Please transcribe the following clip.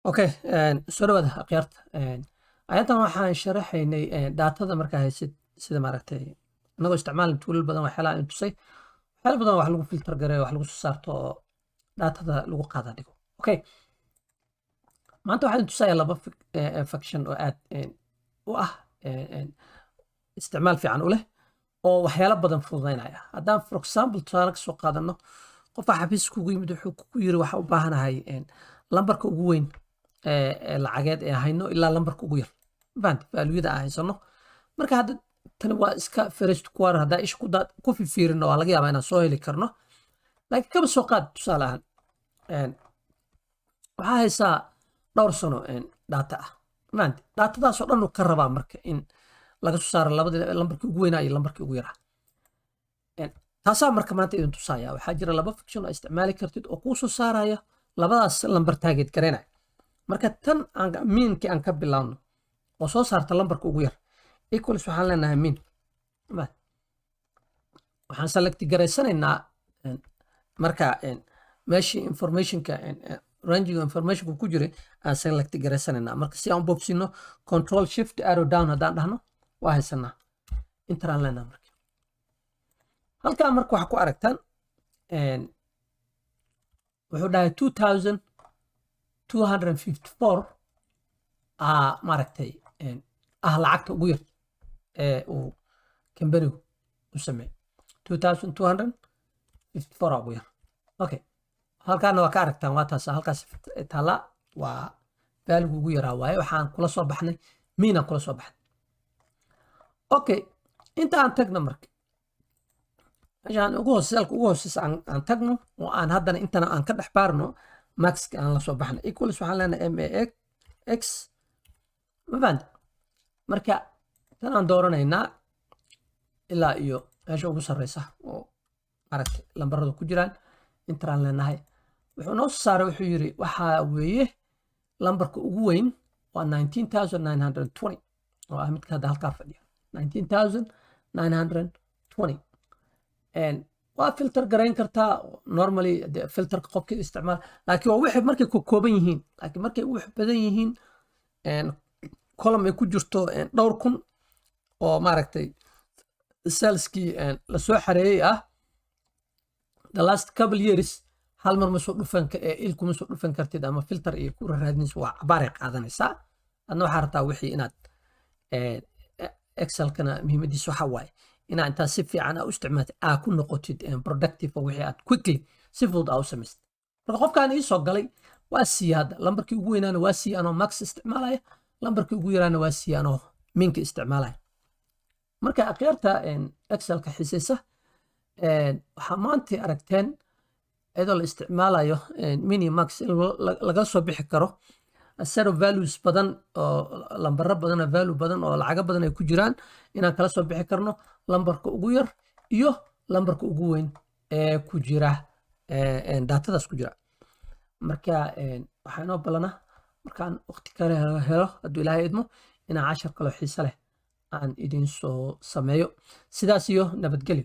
Okay, soo dhawaada akhyaarta. Ayadan waxaan sharaxaynay daatada markaa haysid sida maaragtay anagoo isticmaalin toolal badan waxyaalaha aan tusay. Waxyaala badan wax lagu filter gareeyo, wax lagu soo saarto oo daatada lagu qaada dhigo. Okay, maanta waxaan tusayaa laba function oo aad u ah isticmaal fiican u leh oo waxyaala badan fududeynaya. Haddaan for example tusaale ka soo qaadano, qofka xafiis kugu yimid wuxuu kugu yiri waxa u baahanahay lambarka ugu weyn lacageed ee hayno ilaa lambarka ugu yar band valuada aan haysano. Marka hadda tani waa iska first quarter haddaa isha ku fiirino waa laga yaabaa inaan soo heli karno, laakiin kaba soo qaad tusaale ahaan waxaa haysaa dhowr sano data ah band datadaasoo dhan uu ka rabaa marka in laga soo saaro labada lambarkii ugu weynaa iyo lambarkii ugu yaraa. taasaa marka maanta idin tusaya waxaa jira laba function oo isticmaali kartid oo kuu soo saaraya labadaas lambar taageed garaynaya. marka tan miinkii aan ka bilaabno oo soo saarta lambarka ugu yar equals waxaan leenahay miin. waxaan select garaysanaynaa marka meeshii informationka rangiga informationka ku jiray aan select garaysanaynaa. marka si aan boobsino control shift arrow down haddaan dhahno waa haysanaa inter aan leenahay. marka halkaa marka waxaa ku aragtaan wuxuu dhahay 2254 maaragtay lacagta ugu yar ee uu kambanigu u sameeyay 2254 ugu yar. okay, halkaana waa ka aragtaan waa taas halkaas taala waa value ugu yaraa waaye waxaan kula soo baxnay miinaan kula soo baxnay. okay, inta aan tagno marka meeshaan ugu hooseysa aan tagno oo aan haddana intana aan ka dhex baarno maxka aan la soo baxnay equals waxaan leenahay max maband. marka tan aan dooranaynaa ilaa iyo meesha ugu sarreysa oo maaragtay lambaradu ku jiraan inter aan leenahay. wuxuu noo soo saaray wuxuu yiri waxaa weeye lambarka ugu weyn waa 19920 oo ah midka hadda halkaa fadhiya 19920. waa filter garayn kartaa normally filterka qofka isticmaal, laakiin waa wixii markay ku kooban yihiin. laakiin markay wax badan yihiin column ay ku jirto dhowr kun oo maaragtay saleskii la soo xareeyay the last couple years hal mar ma soo dhufan ilku ma soo dhufan kartid ama filter iyo ku raadinayso waa cabaaray qaadanaysaa. adna waxaa rabtaa wixii inaad excelkana muhiimadiisa waxa waaye inaad intaa si fiican u isticmaatid ku noqotid productive oo wixii aad quickly si fudud u samaystid. marka qofkaan ii soo galay waa siiya hadda lambarkii ugu weynaana waa siiya anoo max isticmaalaya, lambarkii ugu yaraana waa siiya anoo minka isticmaalaya. marka akhyaarta excelka xisaysa waxaa maanta aragteen iyadoo la isticmaalayo mini max in laga soo bixi karo set of values badan oo lambaro badan oo value badan oo lacago badan ay ku jiraan inaan kala soo bixi karno lambarka ugu yar iyo lambarka ugu weyn ee ku jira datadaas ku jira. marka waxaa inoo balana markaan waqti kale helo hadduu ilaahay idmo inaan cashar kaloo xiise leh aan idin soo sameeyo. sidaas iyo nabadgelyo.